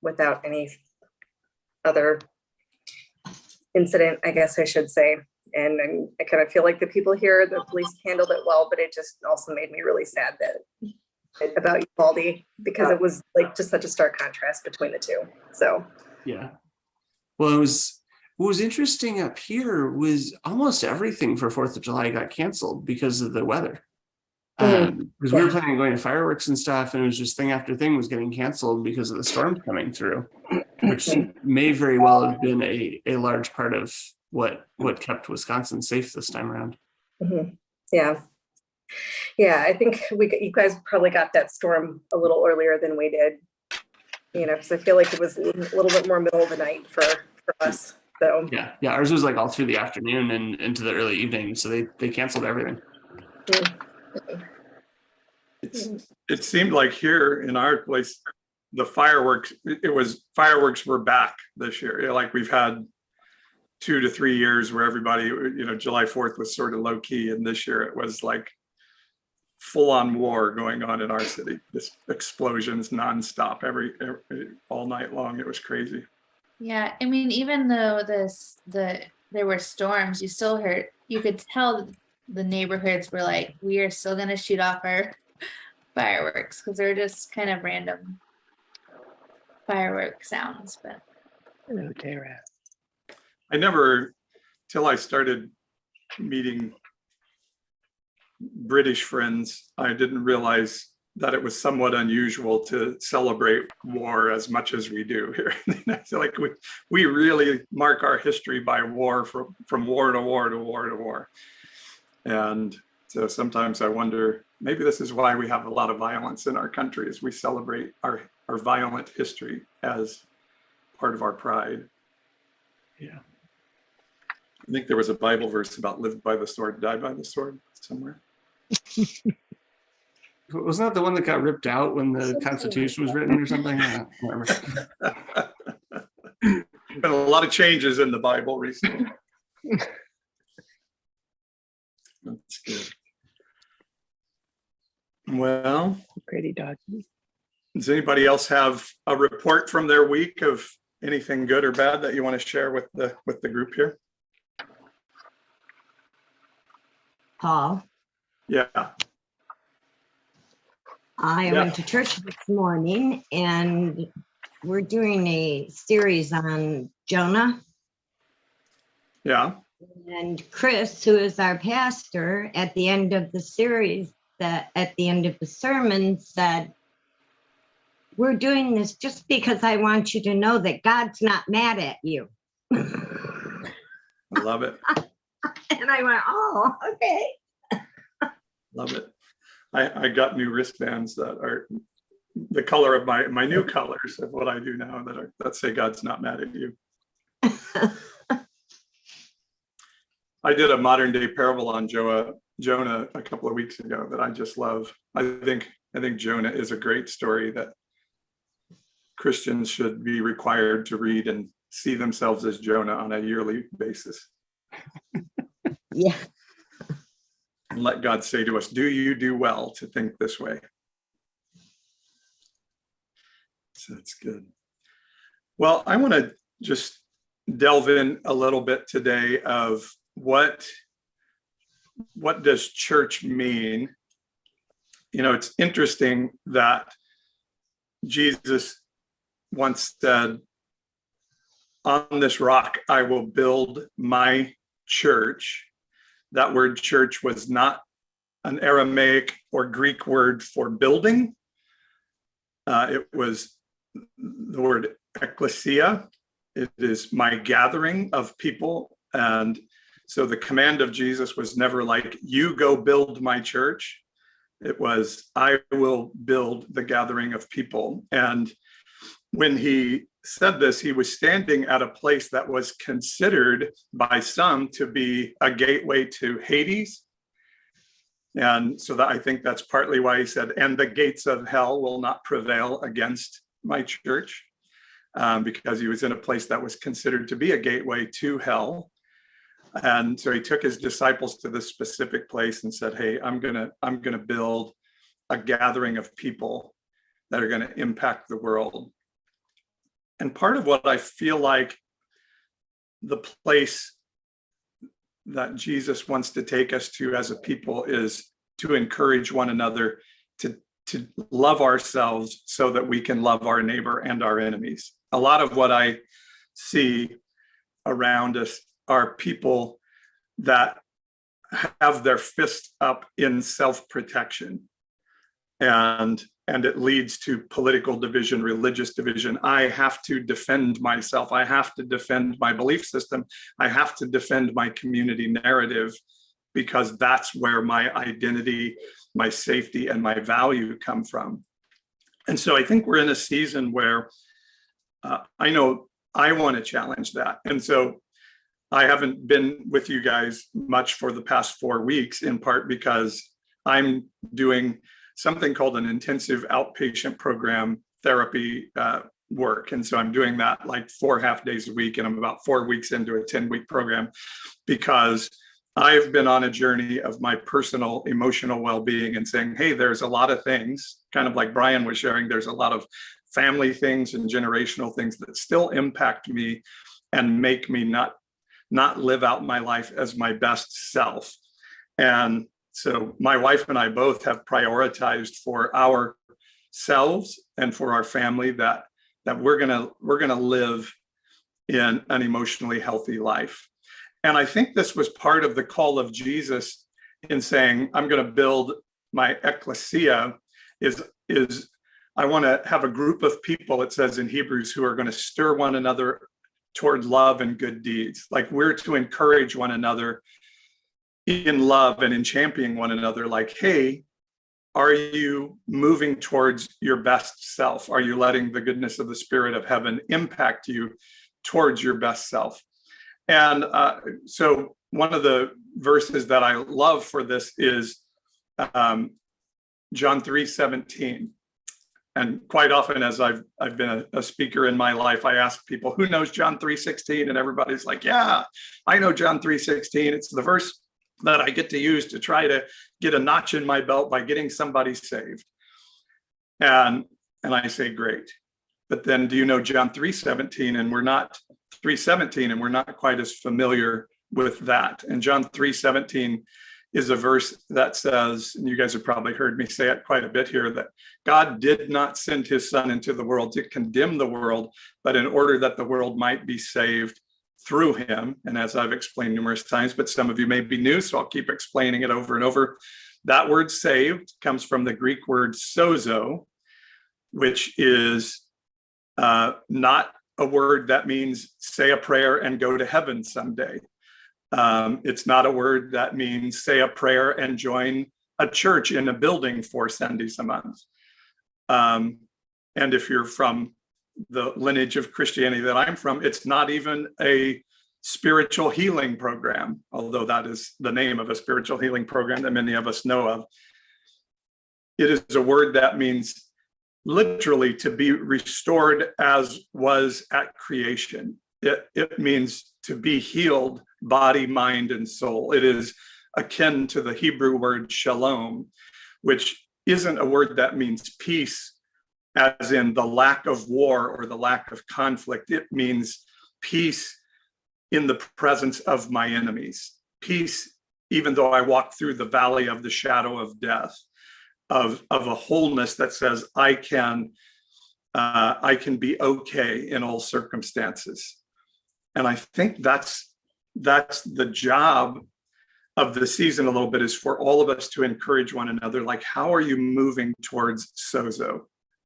without any other incident, I guess I should say. And I kind of feel like the people here, the police handled it well, but it just also made me really sad about Uvalde, because it was like just such a stark contrast between the two. So yeah. Well, what was interesting up here was almost everything for 4th of July got canceled because of the weather. Because we were planning on going to fireworks and stuff, and it was just thing after thing was getting canceled because of the storms coming through, which may very well have been a large part of what kept Wisconsin safe this time around. Yeah, I think you guys probably got that storm a little earlier than we did, because I feel like it was a little bit more middle of the night for us. So yeah, ours was like all through the afternoon and into the early evening, so they canceled everything. It seemed like here in our place, the fireworks were back this year. Like we've had 2 to 3 years where everybody, July 4th was sort of low key, and this year it was like full on war going on in our city. Just explosions nonstop all night long. It was crazy. Yeah, I mean, even though there were storms, you could tell the neighborhoods were like, we are still gonna shoot off our fireworks, because they're just kind of random firework sounds. But I never, till I started meeting British friends, I didn't realize that it was somewhat unusual to celebrate war as much as we do here. So like we really mark our history by war, from war to war to war to war. And so sometimes I wonder, maybe this is why we have a lot of violence in our country, is we celebrate our violent history as part of our pride. Yeah. I think there was a Bible verse about live by the sword, die by the sword somewhere. Wasn't that the one that got ripped out when the Constitution was written or something? I don't remember. Been a lot of changes in the Bible recently. That's good. Well, pretty doggy. Does anybody else have a report from their week of anything good or bad that you want to share with the group here? Paul, Yeah. I went to church this morning, and we're doing a series on Jonah. Yeah. And Chris, who is our pastor, at the end of the series, at the end of the sermon said, we're doing this just because I want you to know that God's not mad at you. I love it. And I went, oh, okay. Love it. I got new wristbands that are the color of my new colors of what I do now that say God's not mad at you. I did a modern day parable on Jonah a couple of weeks ago that I just love. I think Jonah is a great story that Christians should be required to read and see themselves as Jonah on a yearly basis. Yeah. And let God say to us, do you do well to think this way? So that's good. Well, I want to just delve in a little bit today of what does church mean? It's interesting that Jesus once said, on this rock, I will build my church. That word church was not an Aramaic or Greek word for building. It was the word ecclesia. It is my gathering of people. And so the command of Jesus was never like, you go build my church. It was, I will build the gathering of people. And when he said this, he was standing at a place that was considered by some to be a gateway to Hades. And so I think that's partly why he said, and the gates of hell will not prevail against my church, because he was in a place that was considered to be a gateway to hell. And so he took his disciples to this specific place and said, hey, I'm gonna build a gathering of people that are going to impact the world. And part of what I feel like the place that Jesus wants to take us to as a people is to encourage one another to love ourselves so that we can love our neighbor and our enemies. A lot of what I see around us are people that have their fist up in self-protection, and it leads to political division, religious division. I have to defend myself. I have to defend my belief system. I have to defend my community narrative, because that's where my identity, my safety, and my value come from. And so I think we're in a season where I know I want to challenge that. And so I haven't been with you guys much for the past 4 weeks, in part because I'm doing something called an intensive outpatient program therapy work. And so I'm doing that like 4 half days a week. And I'm about 4 weeks into a 10-week program, because I've been on a journey of my personal emotional well-being and saying, hey, there's a lot of things, kind of like Brian was sharing, there's a lot of family things and generational things that still impact me and make me not live out my life as my best self. And so my wife and I both have prioritized for ourselves and for our family that we're gonna live in an emotionally healthy life. And I think this was part of the call of Jesus in saying, I'm going to build my ecclesia, is I want to have a group of people, it says in Hebrews, who are going to stir one another toward love and good deeds. Like, we're to encourage one another in love and in championing one another. Like, hey, are you moving towards your best self? Are you letting the goodness of the Spirit of heaven impact you towards your best self? And so one of the verses that I love for this is John 3:17. And quite often, as I've been a speaker in my life, I ask people, who knows John 3:16? And everybody's like, yeah, I know John 3:16. It's the verse that I get to use to try to get a notch in my belt by getting somebody saved. And I say, great. But then do you know John 3:17? And we're not 3:17, and we're not quite as familiar with that. And John 3:17 is a verse that says, and you guys have probably heard me say it quite a bit here, that God did not send his son into the world to condemn the world, but in order that the world might be saved through him. And as I've explained numerous times, but some of you may be new, so I'll keep explaining it over and over. That word saved comes from the Greek word sozo, which is not a word that means say a prayer and go to heaven someday. It's not a word that means say a prayer and join a church in a building 4 Sundays a month. And if you're from the lineage of Christianity that I'm from, it's not even a spiritual healing program, although that is the name of a spiritual healing program that many of us know of. It is a word that means literally to be restored as was at creation. It means to be healed, body, mind, and soul. It is akin to the Hebrew word shalom, which isn't a word that means peace, as in the lack of war or the lack of conflict. It means peace in the presence of my enemies. Peace, even though I walk through the valley of the shadow of death, of a wholeness that says I can be okay in all circumstances. And I think that's the job of the season a little bit, is for all of us to encourage one another. Like, how are you moving towards sozo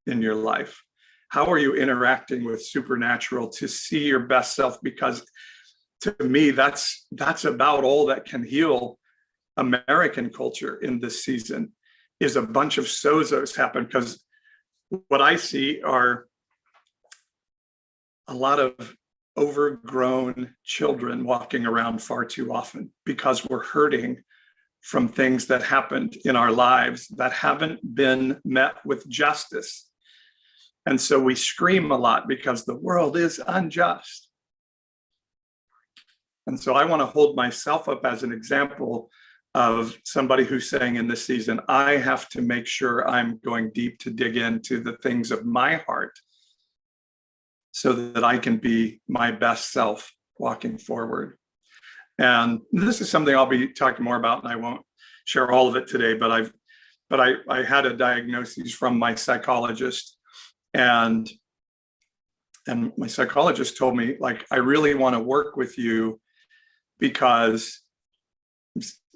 in your life? How are you interacting with supernatural to see your best self? Because to me, that's about all that can heal American culture in this season, is a bunch of sozos happen. Because what I see are a lot of overgrown children walking around far too often, because we're hurting from things that happened in our lives that haven't been met with justice. And so we scream a lot because the world is unjust. And so I want to hold myself up as an example of somebody who's saying in this season, I have to make sure I'm going deep to dig into the things of my heart, so that I can be my best self walking forward. And this is something I'll be talking more about, and I won't share all of it today, but I had a diagnosis from my psychologist, and my psychologist told me, like, I really want to work with you because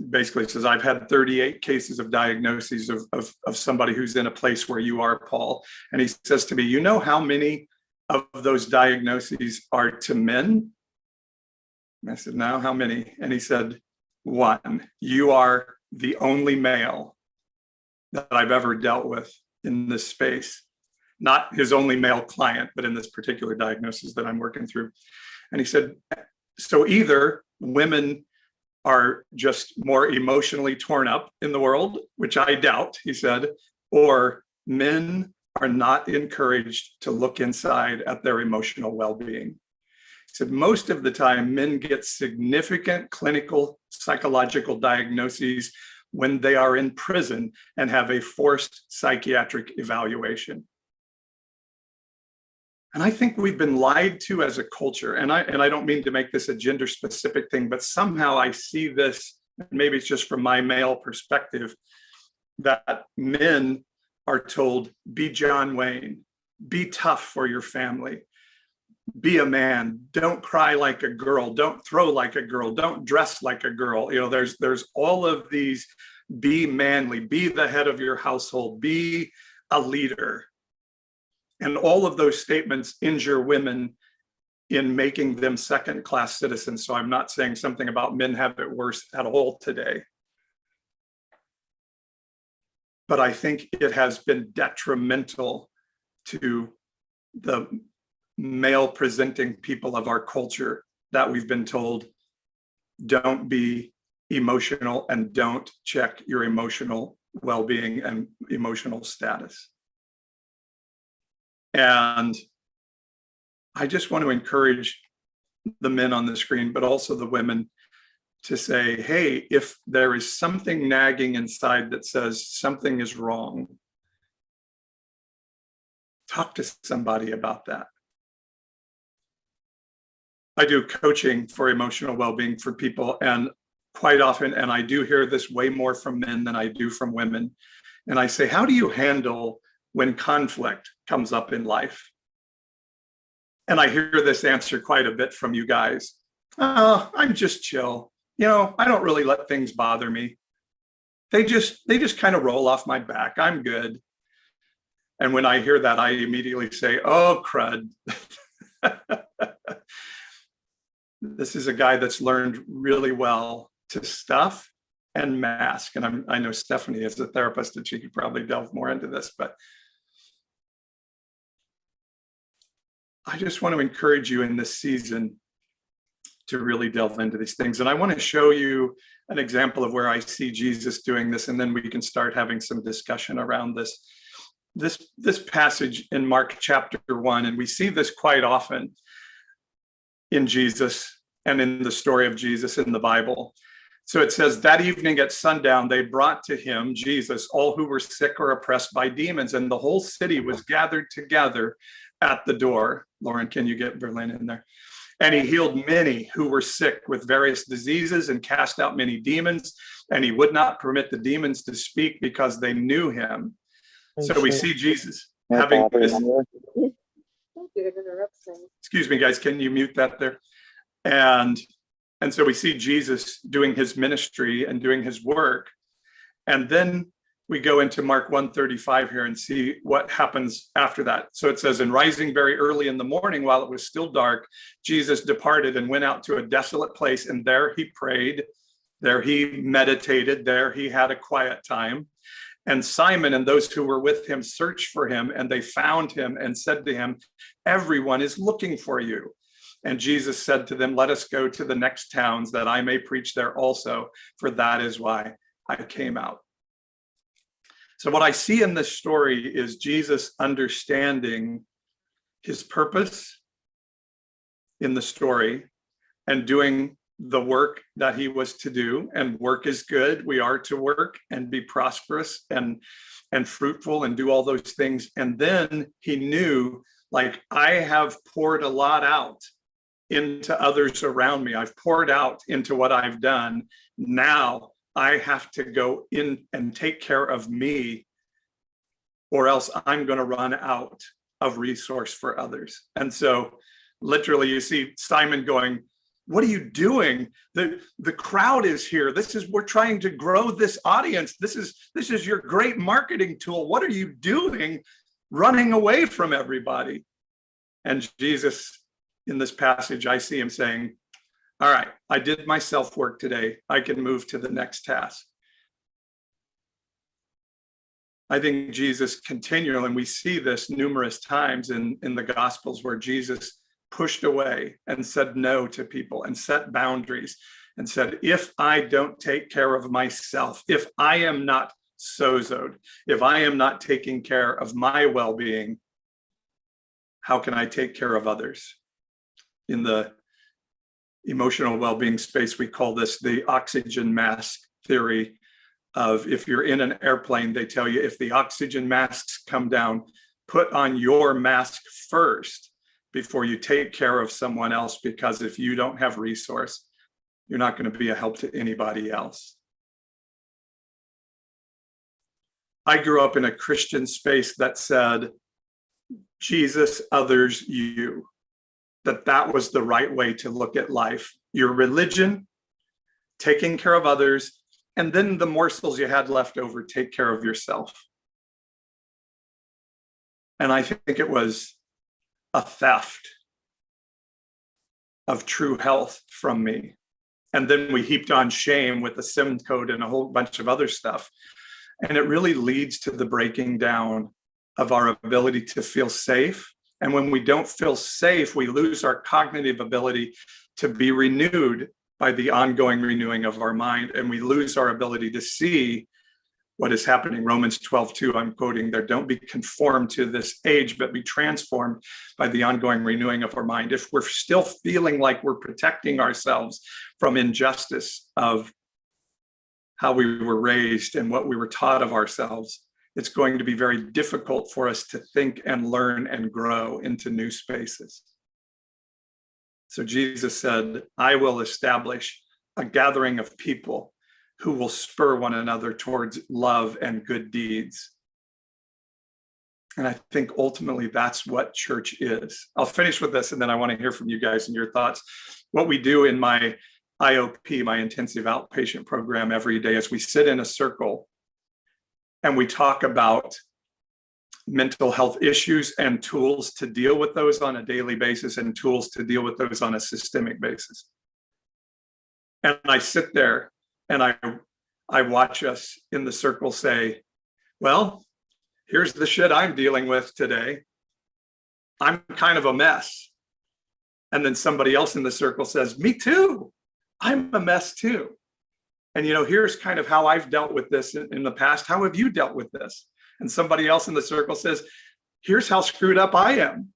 basically says, I've had 38 cases of diagnoses of somebody who's in a place where you are, Paul. And he says to me, you know how many of those diagnoses are to men? And I said, no, how many? And he said, one. You are the only male that I've ever dealt with in this space. Not his only male client, but in this particular diagnosis that I'm working through. And he said, so either women are just more emotionally torn up in the world, which I doubt, he said, or men are not encouraged to look inside at their emotional well-being. He said, most of the time, men get significant clinical psychological diagnoses when they are in prison and have a forced psychiatric evaluation. And I think we've been lied to as a culture. And I don't mean to make this a gender specific thing, but somehow I see this, maybe it's just from my male perspective, that men are told, be John Wayne, be tough for your family, be a man, don't cry like a girl, don't throw like a girl, don't dress like a girl. You know, there's all of these, be manly, be the head of your household, be a leader. And all of those statements injure women in making them second-class citizens. So I'm not saying something about men have it worse at all today. But I think it has been detrimental to the male presenting people of our culture that we've been told, don't be emotional and don't check your emotional well-being and emotional status. And I just want to encourage the men on the screen, but also the women, to say, hey, if there is something nagging inside that says something is wrong, talk to somebody about that. I do coaching for emotional well-being for people, and quite often, and I do hear this way more from men than I do from women, and I say, how do you handle when conflict comes up in life? And I hear this answer quite a bit from you guys. Oh, I'm just chill. You know, I don't really let things bother me. They just kind of roll off my back. I'm good. And when I hear that, I immediately say, oh, crud. This is a guy that's learned really well to stuff and mask. And I know Stephanie is a therapist and she could probably delve more into this, but I just want to encourage you in this season to really delve into these things. And I want to show you an example of where I see Jesus doing this, and then we can start having some discussion around this passage in Mark chapter 1. And we see this quite often in Jesus and in the story of Jesus in the Bible. So it says, that evening at sundown, they brought to him, Jesus, all who were sick or oppressed by demons, and the whole city was gathered together at the door. Lauren, can you get Berlin in there? And he healed many who were sick with various diseases and cast out many demons. And he would not permit the demons to speak because they knew him. So we see Jesus having this. Excuse me, guys, can you mute that there? And so we see Jesus doing his ministry and doing his work. And then we go into Mark 1:35 here and see what happens after that. So it says, and rising very early in the morning while it was still dark, Jesus departed and went out to a desolate place. And there he prayed, there he meditated, there he had a quiet time. And Simon and those who were with him searched for him, and they found him and said to him, everyone is looking for you. And Jesus said to them, let us go to the next towns that I may preach there also, for that is why I came out. So what I see in this story is Jesus understanding his purpose in the story and doing the work that he was to do. And work is good. We are to work and be prosperous and fruitful and do all those things. And then he knew Like, I have poured a lot out into others around me. I've poured out into what I've done. Now I have to go in and take care of me, or else I'm going to run out of resource for others. And so literally you see Simon going, what are you doing? The crowd is here. We're trying to grow this audience. This is your great marketing tool. What are you doing running away from everybody? And Jesus, in this passage, I see him saying, all right, I did my self-work today. I can move to the next task. I think Jesus continually, and we see this numerous times in the Gospels, where Jesus pushed away and said no to people and set boundaries and said, if I don't take care of myself, if I am not sozoed, if I am not taking care of my well-being, how can I take care of others? In the emotional well-being space, we call this the oxygen mask theory of, if you're in an airplane, they tell you, if the oxygen masks come down, put on your mask first before you take care of someone else, because if you don't have resource, you're not going to be a help to anybody else. I grew up in a Christian space that said, Jesus, others, you. That was the right way to look at life. Your religion, taking care of others, and then the morsels you had left over, take care of yourself. And I think it was a theft of true health from me. And then we heaped on shame with the SIM code and a whole bunch of other stuff. And it really leads to the breaking down of our ability to feel safe. And when we don't feel safe, we lose our cognitive ability to be renewed by the ongoing renewing of our mind. And we lose our ability to see what is happening. Romans 12:2, I'm quoting there, don't be conformed to this age, but be transformed by the ongoing renewing of our mind. If we're still feeling like we're protecting ourselves from injustice of how we were raised and what we were taught of ourselves, it's going to be very difficult for us to think and learn and grow into new spaces. So Jesus said, I will establish a gathering of people who will spur one another towards love and good deeds. And I think ultimately that's what church is. I'll finish with this, and then I want to hear from you guys and your thoughts. What we do in my IOP, my intensive outpatient program, every day is we sit in a circle and we talk about mental health issues and tools to deal with those on a daily basis and tools to deal with those on a systemic basis. And I sit there and I watch us in the circle say, well, here's the shit I'm dealing with today. I'm kind of a mess. And then somebody else in the circle says, me too. I'm a mess too. And, here's kind of how I've dealt with this in the past. How have you dealt with this? And somebody else in the circle says, here's how screwed up I am.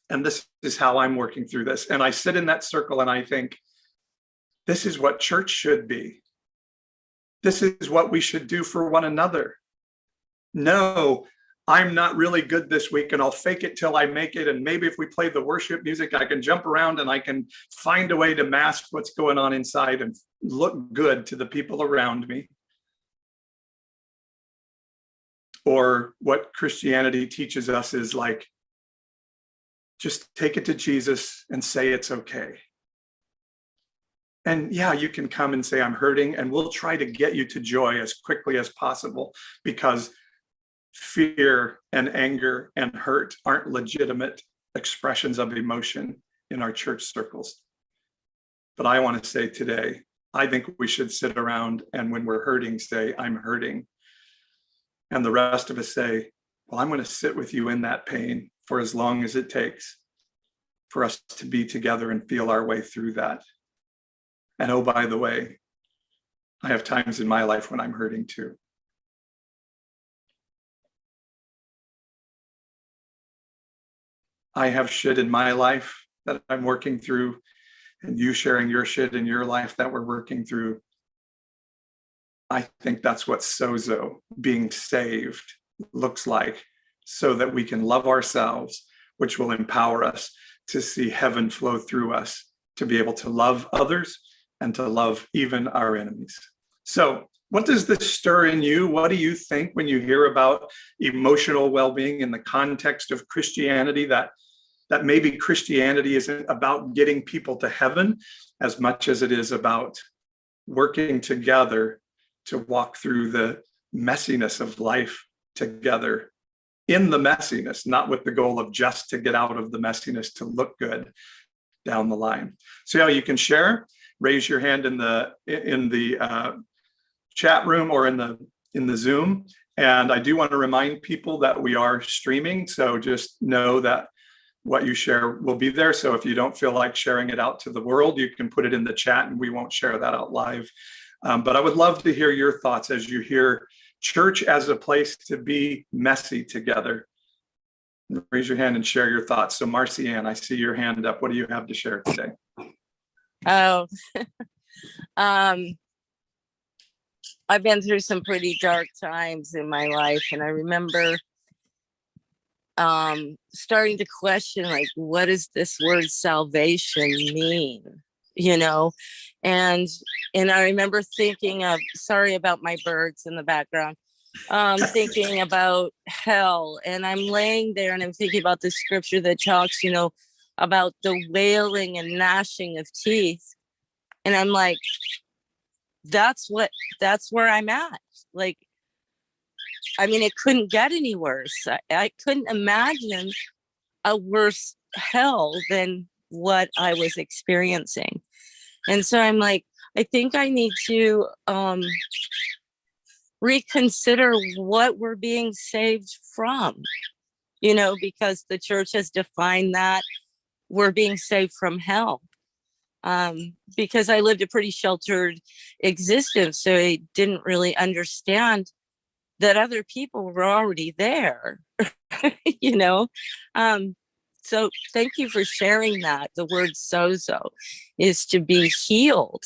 And this is how I'm working through this. And I sit in that circle and I think, this is what church should be. This is what we should do for one another. No, I'm not really good this week and I'll fake it till I make it. And maybe if we play the worship music, I can jump around and I can find a way to mask what's going on inside and look good to the people around me. Or what Christianity teaches us is like, just take it to Jesus and say it's okay. And yeah, you can come and say, I'm hurting, and we'll try to get you to joy as quickly as possible, because fear and anger and hurt aren't legitimate expressions of emotion in our church circles. But I want to say today, I think we should sit around and when we're hurting, say, I'm hurting. And the rest of us say, well, I'm going to sit with you in that pain for as long as it takes for us to be together and feel our way through that. And oh, by the way, I have times in my life when I'm hurting too. I have shit in my life that I'm working through, and you sharing your shit in your life that we're working through. I think that's what sozo, being saved, looks like, so that we can love ourselves which will empower us to see heaven flow through us, to be able to love others and to love even our enemies. So what does this stir in you? What do you think when you hear about emotional well-being in the context of Christianity, that maybe Christianity isn't about getting people to heaven as much as it is about working together to walk through the messiness of life together, in the messiness, not with the goal of just to get out of the messiness to look good down the line. So yeah, you can share, raise your hand in the chat room or in the Zoom. And I do want to remind people that we are streaming. So just know that what you share will be there. So if you don't feel like sharing it out to the world, you can put it in the chat and we won't share that out live. But I would love to hear your thoughts as you hear church as a place to be messy together. Raise your hand and share your thoughts. So Marcy Ann, I see your hand up. What do you have to share today? Oh, I've been through some pretty dark times in my life, and I remember starting to question, like, what does this word salvation mean? You know, and I remember thinking of, sorry about my birds in the background, thinking about hell, and I'm laying there and I'm thinking about the scripture that talks, you know, about the wailing and gnashing of teeth, and I'm like, that's where I'm at. Like, I mean, it couldn't get any worse. I couldn't imagine a worse hell than what I was experiencing. And so I'm like, I think I need to reconsider what we're being saved from, you know, because the church has defined that we're being saved from hell. Because I lived a pretty sheltered existence, so I didn't really understand that other people were already there, you know. So thank you for sharing that. The word sozo is to be healed.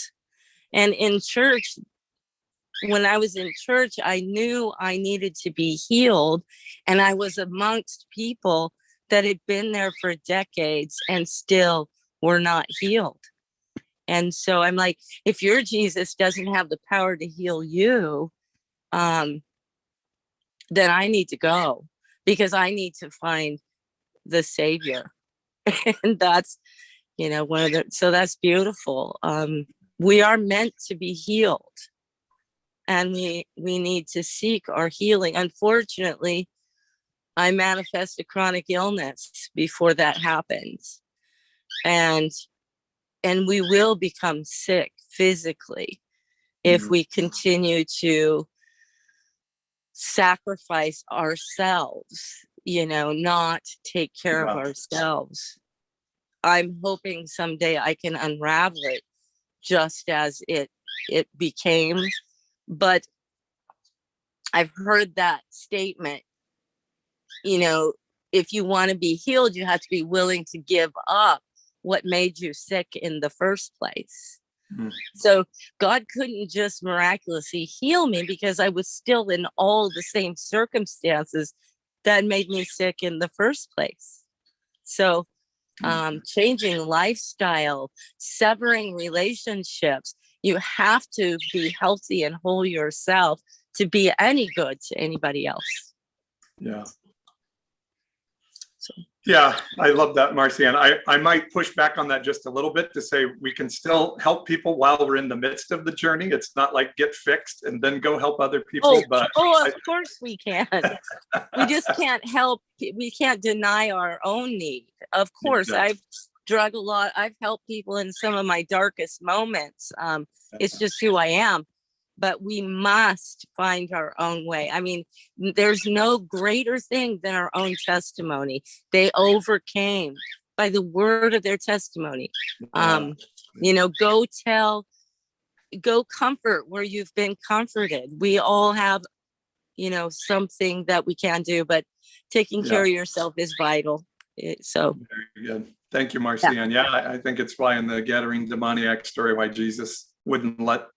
And in church, when I was in church, I knew I needed to be healed. And I was amongst people that had been there for decades and still were not healed. And so I'm like, if your Jesus doesn't have the power to heal you, then I need to go, because I need to find the Savior. And that's, you know, so that's beautiful. We are meant to be healed, and we need to seek our healing. Unfortunately, I manifest a chronic illness before that happens. And we will become sick physically if we continue to sacrifice ourselves, you know, not take care of ourselves. I'm hoping someday I can unravel it just as it became. But I've heard that statement, you know, if you want to be healed, you have to be willing to give up what made you sick in the first place. So God couldn't just miraculously heal me because I was still in all the same circumstances that made me sick in the first place. So changing lifestyle, severing relationships, you have to be healthy and whole yourself to be any good to anybody else. Yeah. Yeah, I love that, Marcy. And I might push back on that just a little bit to say we can still help people while we're in the midst of the journey. It's not like get fixed and then go help other people. Of course we can. We just can't help. We can't deny our own need. Of course, I've drug a lot. I've helped people in some of my darkest moments. It's just who I am. But we must find our own way. I mean, there's no greater thing than our own testimony. They overcame by the word of their testimony. You know, go comfort where you've been comforted. We all have, you know, something that we can do, but taking care of yourself is vital. So very good. Thank you, Marcy. And I think it's why in the Gathering demoniac story, why Jesus wouldn't let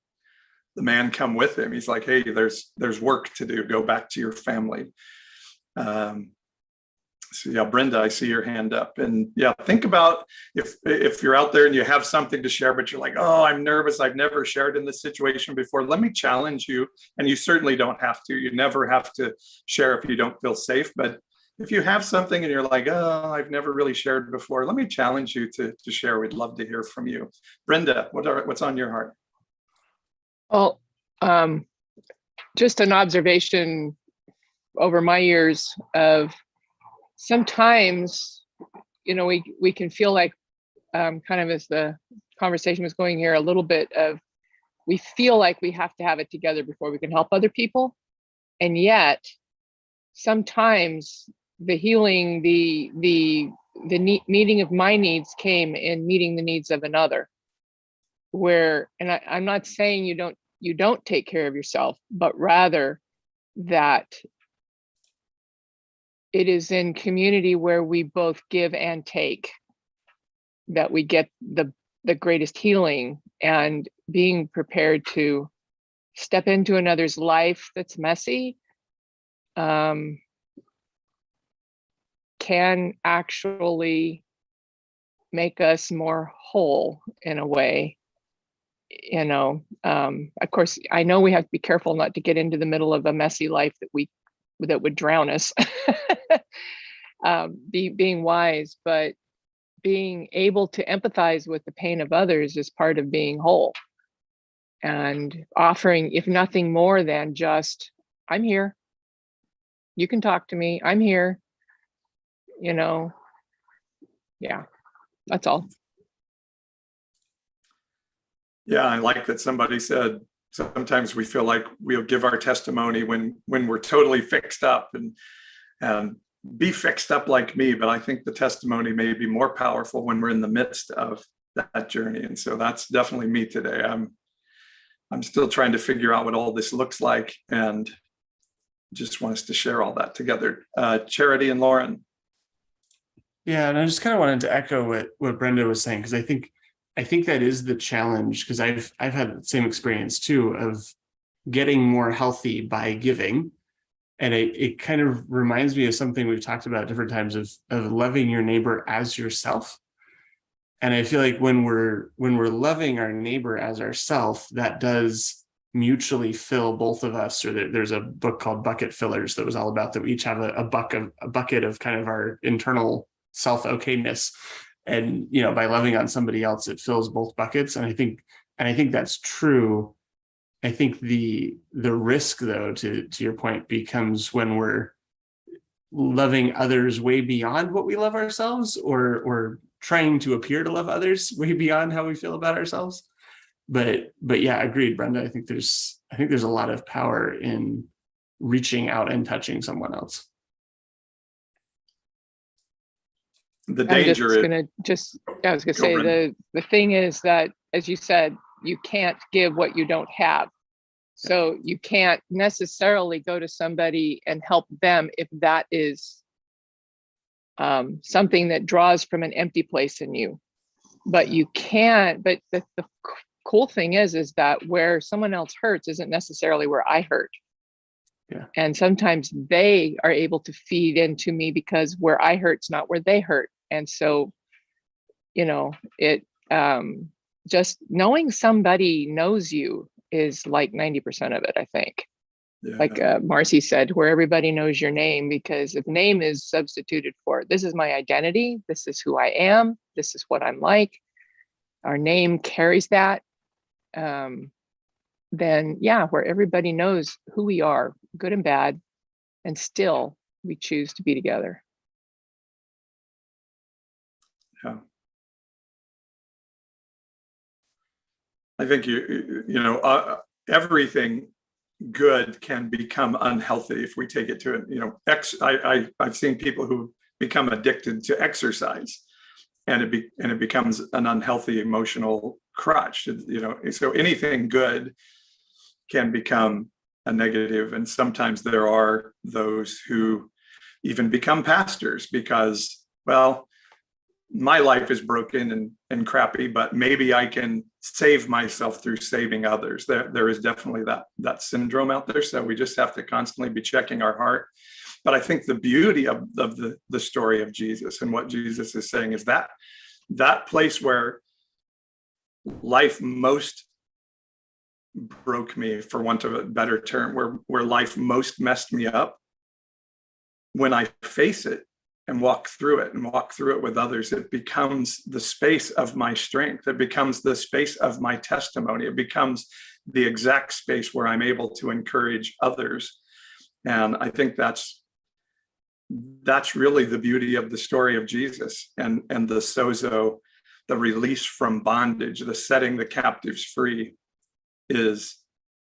the man come with him. He's like, hey, there's work to do. Go back to your family. Yeah, Brenda, I see your hand up. And yeah, think about if you're out there and you have something to share, but you're like, oh, I'm nervous. I've never shared in this situation before. Let me challenge you. And you certainly don't have to. You never have to share if you don't feel safe. But if you have something and you're like, oh, I've never really shared before, let me challenge you to share. We'd love to hear from you. Brenda, what's on your heart? Well, just an observation over my years of sometimes, we can feel like, kind of as the conversation was going here, a little bit of, we feel like we have to have it together before we can help other people. And yet sometimes the healing, the meeting of my needs came in meeting the needs of another, where, and I'm not saying you don't take care of yourself, but rather that it is in community where we both give and take that we get the greatest healing, and being prepared to step into another's life that's messy can actually make us more whole in a way. Of course, I know we have to be careful not to get into the middle of a messy life that would drown us. Being wise, but being able to empathize with the pain of others is part of being whole, and offering, if nothing more than just, I'm here, you can talk to me, I'm here, yeah, that's all. Yeah, I like that somebody said sometimes we feel like we'll give our testimony when we're totally fixed up and be fixed up like me, but I think the testimony may be more powerful when we're in the midst of that journey. And so that's definitely me today. I'm still trying to figure out what all this looks like, and just want us to share all that together. Charity and Lauren. Yeah, and I just kind of wanted to echo what Brenda was saying, because I think that is the challenge, because I've had the same experience too of getting more healthy by giving. And it kind of reminds me of something we've talked about at different times of loving your neighbor as yourself. And I feel like when we're loving our neighbor as ourself, that does mutually fill both of us. Or there's a book called Bucket Fillers that was all about that we each have a bucket of kind of our internal self-okayness. And by loving on somebody else, it fills both buckets. And I think that's true. I think the risk, though, to your point, becomes when we're loving others way beyond what we love ourselves, or trying to appear to love others way beyond how we feel about ourselves. But yeah, agreed, Brenda. I think there's a lot of power in reaching out and touching someone else. The danger I was gonna say, the thing is that, as you said, you can't give what you don't have. So you can't necessarily go to somebody and help them if that is something that draws from an empty place in you. But you can, but the cool thing is that where someone else hurts isn't necessarily where I hurt. Yeah. And sometimes they are able to feed into me because where I hurt's not where they hurt. And so, just knowing somebody knows you is like 90% of it, I think. Yeah. Like Marcy said, where everybody knows your name, because if name is substituted for, this is my identity, this is who I am, this is what I'm like, our name carries that, then yeah, where everybody knows who we are, good and bad, and still we choose to be together. Yeah. I think everything good can become unhealthy if we take it to it. I've seen people who become addicted to exercise, and it becomes an unhealthy emotional crutch. So anything good can become a negative, and sometimes there are those who even become pastors because, well, my life is broken and crappy, but maybe I can save myself through saving others. There is definitely that syndrome out there. So we just have to constantly be checking our heart But I think the beauty of the story of Jesus and what Jesus is saying is that place where life most broke me, for want of a better term, where life most messed me up, when I face it and walk through it with others, it becomes the space of my strength. It becomes the space of my testimony. It becomes the exact space where I'm able to encourage others. And I think that's really the beauty of the story of Jesus and the sozo, the release from bondage, the setting the captives free, is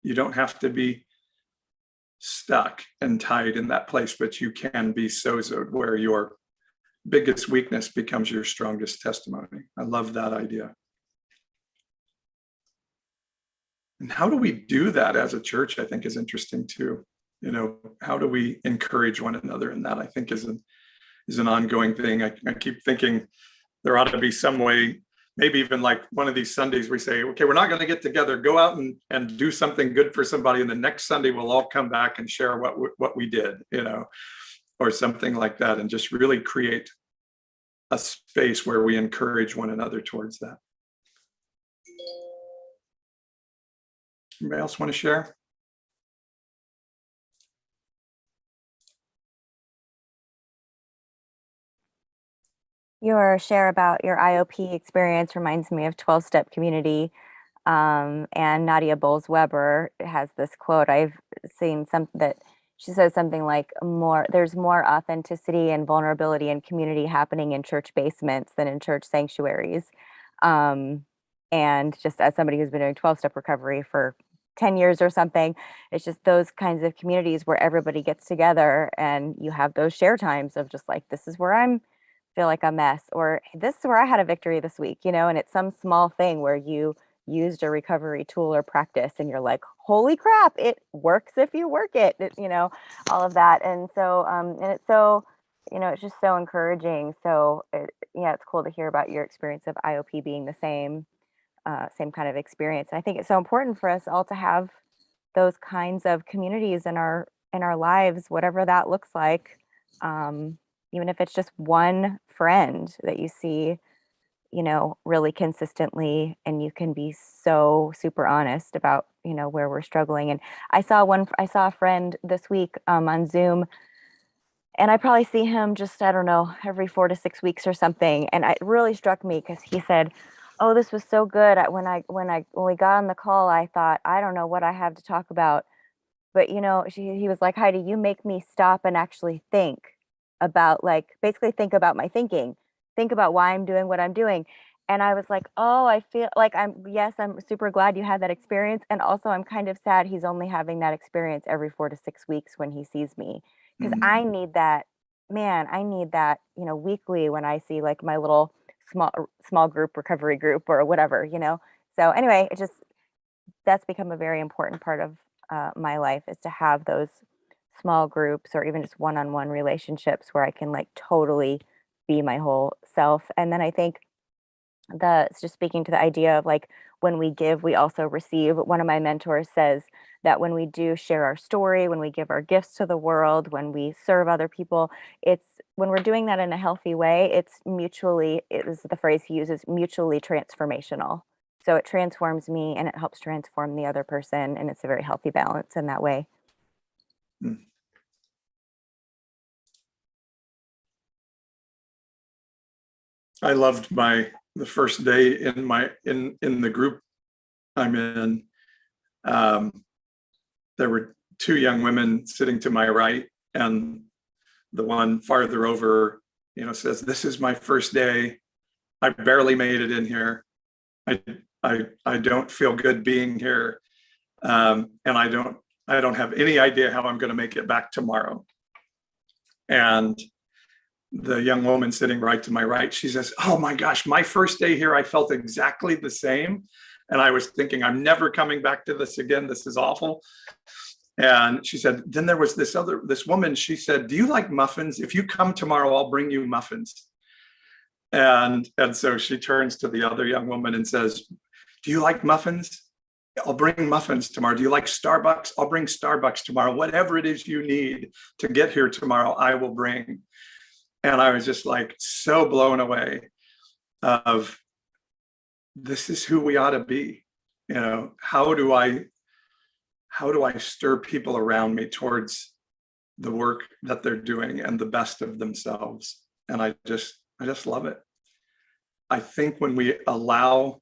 you don't have to be stuck and tied in that place, but you can be sozoed, where your biggest weakness becomes your strongest testimony. I love that idea. And how do we do that as a church, I think, is interesting too. You know, how do we encourage one another in that, I think, is an ongoing thing. I keep thinking there ought to be some way, maybe even like one of these Sundays we say, okay, we're not going to get together, go out and do something good for somebody. And the next Sunday we'll all come back and share what we did, you know, or something like that. And just really create a space where we encourage one another towards that. Anybody else want to share? Your share about your IOP experience reminds me of 12-Step Community, and Nadia Bowles-Weber has this quote. I've seen something that she says something like, there's more authenticity and vulnerability and community happening in church basements than in church sanctuaries. And just as somebody who's been doing 12-step recovery for 10 years or something, it's just those kinds of communities where everybody gets together and you have those share times of just like, this is where I'm feel like a mess, or this is where I had a victory this week, you know, and it's some small thing where you used a recovery tool or practice and you're like, holy crap, it works if you work it, you know, all of that. And so, and it's so, you know, it's just so encouraging. So yeah, it's cool to hear about your experience of IOP being the same kind of experience. And I think it's so important for us all to have those kinds of communities in our lives, whatever that looks like. Even if it's just one friend that you see, you know, really consistently, and you can be so super honest about, you know, where we're struggling. And I saw a friend this week on Zoom, and I probably see him just, I don't know, every 4 to 6 weeks or something. And it really struck me because he said, oh, this was so good. When we got on the call, I thought, I don't know what I have to talk about. But, you know, he was like, Heidi, you make me stop and actually think about, like, basically think about my thinking, think about why I'm doing what I'm doing. And I was like, oh, I feel like I'm super glad you had that experience. And also I'm kind of sad he's only having that experience every 4 to 6 weeks when he sees me, because I need that, man, I need that, you know, weekly when I see like my little small group recovery group or whatever, you know? So anyway, that's become a very important part of my life, is to have those small groups or even just one-on-one relationships where I can like totally be my whole self. And then I think just speaking to the idea of like, when we give, we also receive. One of my mentors says that when we do share our story, when we give our gifts to the world, when we serve other people, when we're doing that in a healthy way, it is the phrase he uses, mutually transformational. So it transforms me and it helps transform the other person. And it's a very healthy balance in that way. I loved the first day in the group I'm in. There were 2 young women sitting to my right, and the one farther over, you know, says, "This is my first day. I barely made it in here. I don't feel good being here, and I don't have any idea how I'm going to make it back tomorrow." And the young woman sitting right to my right, she says, "Oh my gosh, my first day here, I felt exactly the same. And I was thinking, I'm never coming back to this again. This is awful." And she said, then there was this woman, she said, "Do you like muffins? If you come tomorrow, I'll bring you muffins." And so she turns to the other young woman and says, "Do you like muffins?" I'll bring muffins tomorrow. Do you like Starbucks? I'll bring Starbucks tomorrow. Whatever it is you need to get here tomorrow, I will bring. And I was just like so blown away of, this is who we ought to be. You know, how do I stir people around me towards the work that they're doing and the best of themselves? And I just love it. I think when we allow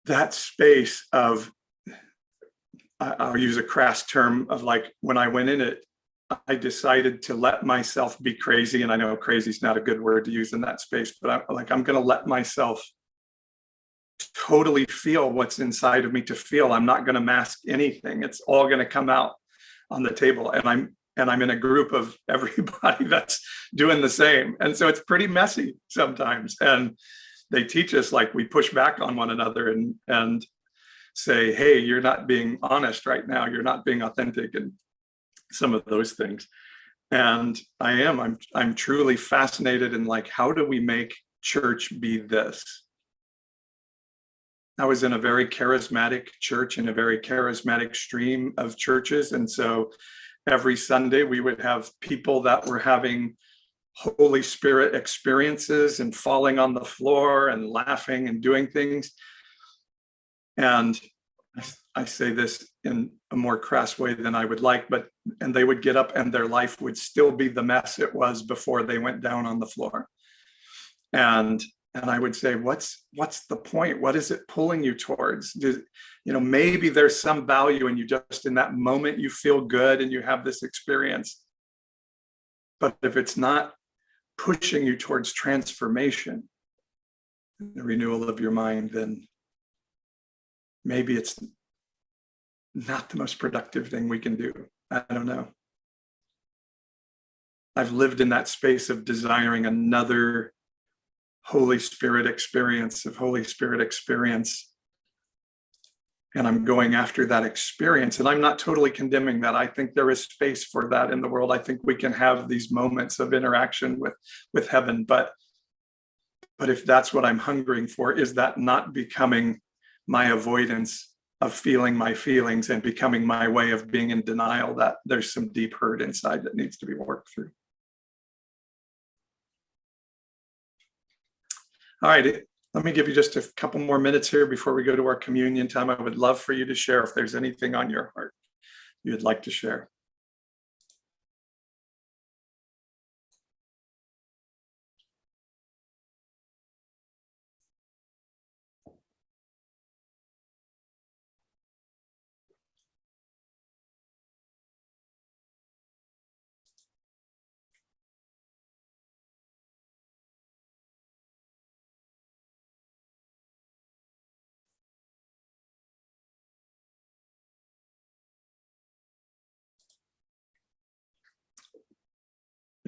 that space of, I'll use a crass term of like, when I went in it, I decided to let myself be crazy. And I know crazy is not a good word to use in that space, but I'm going to let myself totally feel what's inside of me to feel. I'm not going to mask anything. It's all going to come out on the table. And I'm in a group of everybody that's doing the same. And so it's pretty messy sometimes. And they teach us, like, we push back on one another and say, hey, you're not being honest right now. You're not being authentic, and some of those things. And I'm truly fascinated in, like, how do we make church be this? I was in a very charismatic church, in a very charismatic stream of churches. And so every Sunday we would have people that were having Holy Spirit experiences and falling on the floor and laughing and doing things. And I say this in a more crass way than I would like, and they would get up and their life would still be the mess it was before they went down on the floor. And I would say, what's the point? What is it pulling you towards? Maybe there's some value in you just in that moment, you feel good and you have this experience. But if it's not pushing you towards transformation, the renewal of your mind, then maybe it's not the most productive thing we can do. I don't know. I've lived in that space of desiring another Holy Spirit experience, and I'm going after that experience. And I'm not totally condemning that. I think there is space for that in the world. I think we can have these moments of interaction with heaven. But if that's what I'm hungering for, is that not becoming my avoidance of feeling my feelings and becoming my way of being in denial that there's some deep hurt inside that needs to be worked through? All right, let me give you just a couple more minutes here before we go to our communion time. I would love for you to share if there's anything on your heart you'd like to share.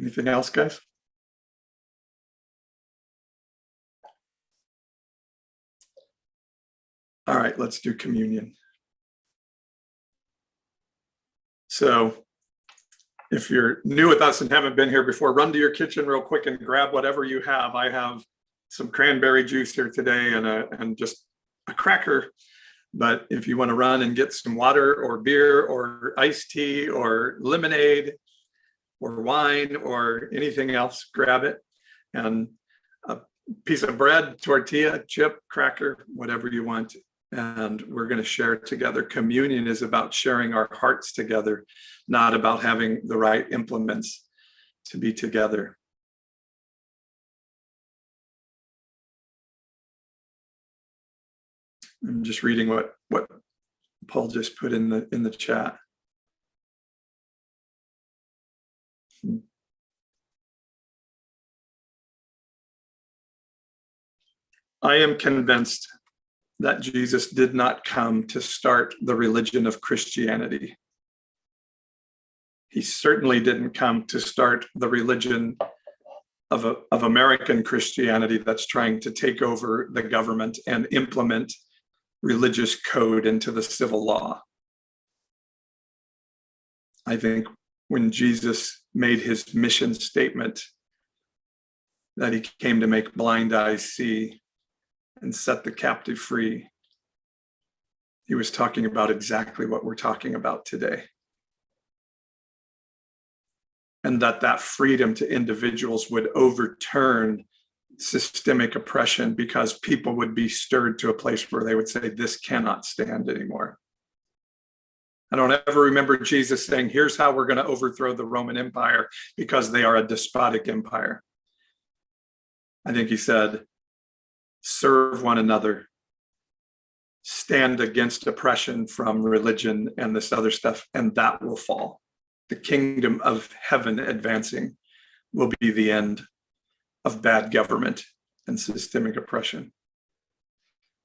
Anything else, guys? All right, let's do communion. So if you're new with us and haven't been here before, run to your kitchen real quick and grab whatever you have. I have some cranberry juice here today and just a cracker. But if you want to run and get some water or beer or iced tea or lemonade or wine or anything else, grab it. And a piece of bread, tortilla, chip, cracker, whatever you want. And we're going to share together. Communion is about sharing our hearts together, not about having the right implements to be together. I'm just reading what Paul just put in the chat. I am convinced that Jesus did not come to start the religion of Christianity. He certainly didn't come to start the religion of American Christianity that's trying to take over the government and implement religious code into the civil law. I think when Jesus made his mission statement that he came to make blind eyes see and set the captive free, he was talking about exactly what we're talking about today. And that freedom to individuals would overturn systemic oppression, because people would be stirred to a place where they would say, this cannot stand anymore. I don't ever remember Jesus saying, here's how we're going to overthrow the Roman Empire because they are a despotic empire. I think he said, serve one another, stand against oppression from religion and this other stuff, and that will fall. The kingdom of heaven advancing will be the end of bad government and systemic oppression.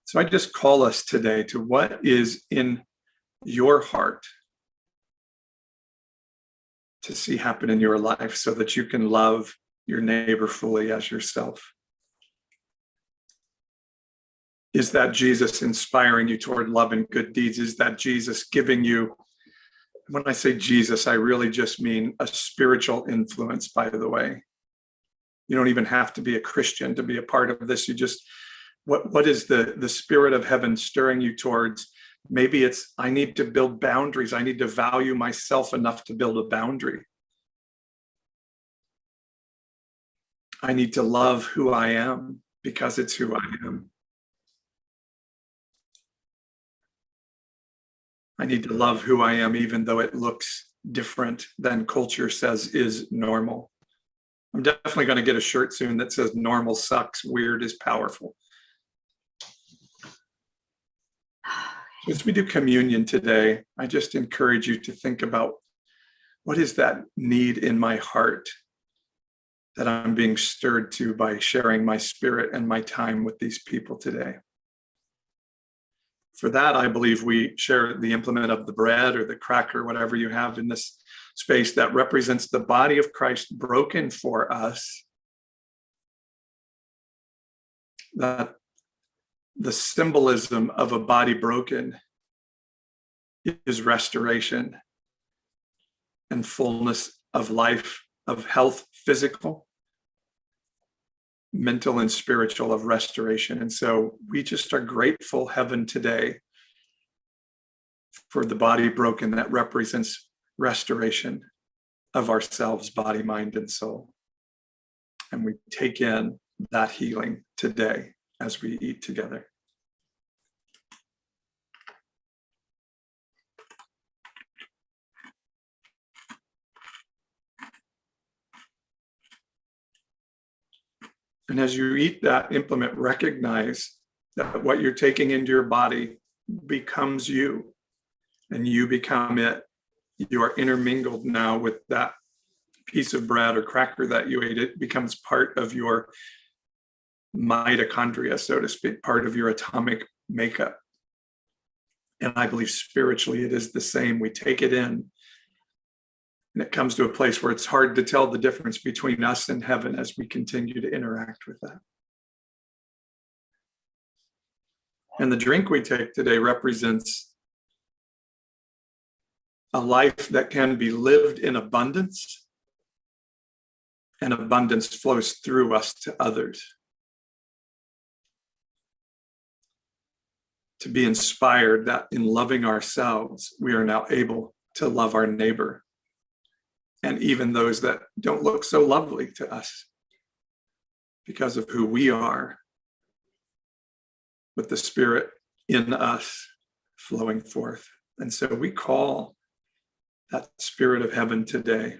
So I just call us today to what is in your heart to see happen in your life so that you can love your neighbor fully as yourself. Is that Jesus inspiring you toward love and good deeds? Is that Jesus giving you, when I say Jesus, I really just mean a spiritual influence, by the way. You don't even have to be a Christian to be a part of this. You just, what is the spirit of heaven stirring you towards? Maybe it's, I need to build boundaries. I need to value myself enough to build a boundary. I need to love who I am because it's who I am. I need to love who I am even though it looks different than culture says is normal. I'm definitely going to get a shirt soon that says normal sucks, weird is powerful. As we do communion today, I just encourage you to think about, what is that need in my heart that I'm being stirred to by sharing my spirit and my time with these people today? For that, I believe we share the implement of the bread or the cracker, whatever you have in this space that represents the body of Christ broken for us. That the symbolism of a body broken is restoration and fullness of life, of health, physical, mental, and spiritual, of restoration. And so we just are grateful, heaven, today for the body broken that represents restoration of ourselves, body, mind, and soul. And we take in that healing today as we eat together. And as you eat that implement, recognize that what you're taking into your body becomes you, and you become it. You are intermingled now with that piece of bread or cracker that you ate. It becomes part of your mitochondria, so to speak, part of your atomic makeup. And I believe spiritually it is the same. We take it in, and it comes to a place where it's hard to tell the difference between us and heaven as we continue to interact with that. And the drink we take today represents a life that can be lived in abundance, and abundance flows through us to others. To be inspired that in loving ourselves, we are now able to love our neighbor, and even those that don't look so lovely to us because of who we are, with the Spirit in us flowing forth. And so we call that Spirit of heaven today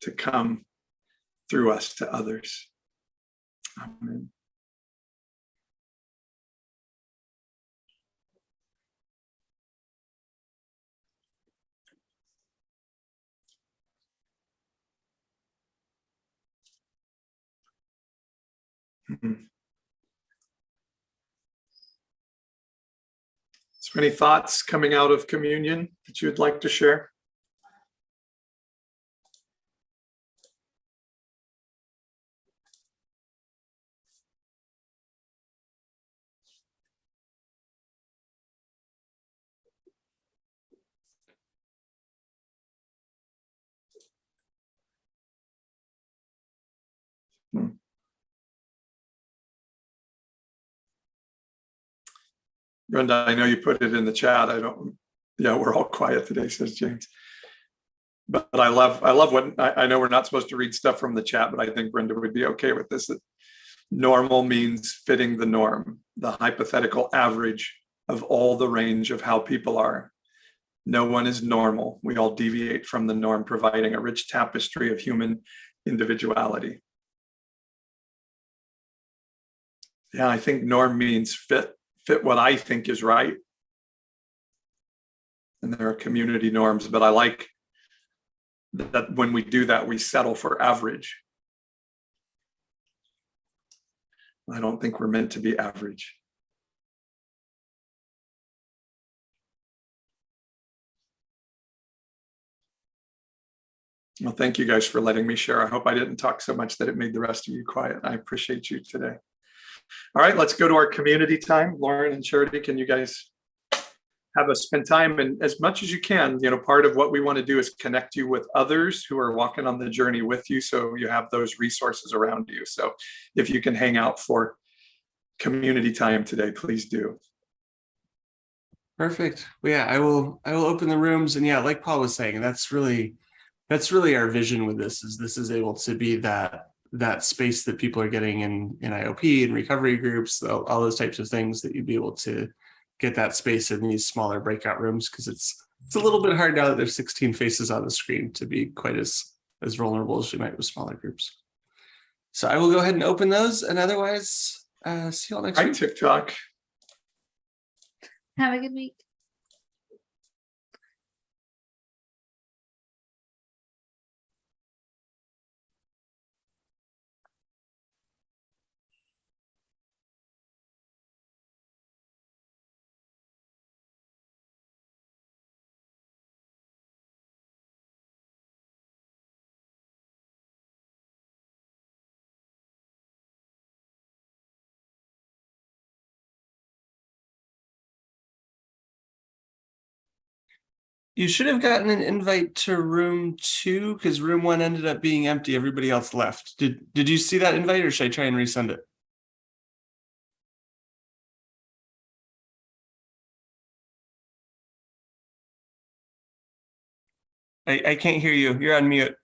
to come through us to others. Amen. So any thoughts coming out of communion that you would like to share? Brenda, I know you put it in the chat. Yeah, we're all quiet today, says James. But I love what, I know we're not supposed to read stuff from the chat, but I think Brenda would be okay with this. That normal means fitting the norm, the hypothetical average of all the range of how people are. No one is normal. We all deviate from the norm, providing a rich tapestry of human individuality. Yeah, I think norm means fit what I think is right. And there are community norms, but I like that when we do that, we settle for average. I don't think we're meant to be average. Well, thank you guys for letting me share. I hope I didn't talk so much that it made the rest of you quiet. I appreciate you today. All right, let's go to our community time. Lauren and Charity, can you guys have us spend time? And as much as you can, you know, part of what we want to do is connect you with others who are walking on the journey with you, so you have those resources around you. So if you can hang out for community time today, please do. Perfect. Well, yeah, I will open the rooms, and yeah, like Paul was saying, that's really our vision with this. This is able to be that space that people are getting in IOP and recovery groups, all those types of things, that you'd be able to get that space in these smaller breakout rooms, because it's a little bit hard now that there's 16 faces on the screen to be quite as vulnerable as you might with smaller groups. So I will go ahead and open those, and otherwise, see you all next week. Hi, TikTok. Have a good week. You should have gotten an invite to room 2, because room 1 ended up being empty. Everybody else left. Did you see that invite, or should I try and resend it? I can't hear you. You're on mute.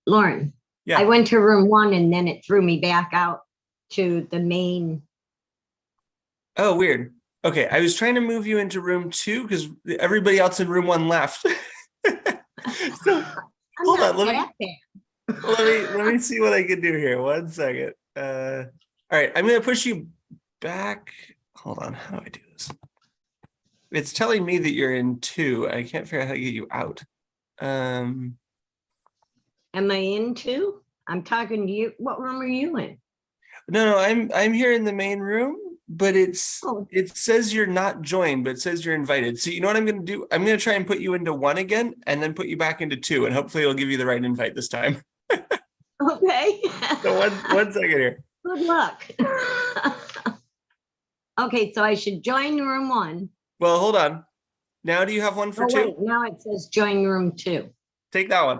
Lauren, Yeah. I went to room 1 and then it threw me back out to the main. Oh, weird. Okay, I was trying to move you into room 2 because everybody else in room 1 left. So hold on, let me see what I can do here. 1 second. All right, I'm gonna push you back. Hold on, how do I do this? It's telling me that you're in 2. I can't figure out how to get you out. Am I in 2? I'm talking to you. What room are you in? No, I'm here in the main room, but it says you're not joined, but it says you're invited. So you know what I'm going to do? I'm going to try and put you into 1 again, and then put you back into 2, and hopefully it'll give you the right invite this time. Okay. So one second here. Good luck. Okay, so I should join room 1. Well, hold on. Now do you have one for 2? Wait, now it says join room 2. Take that one.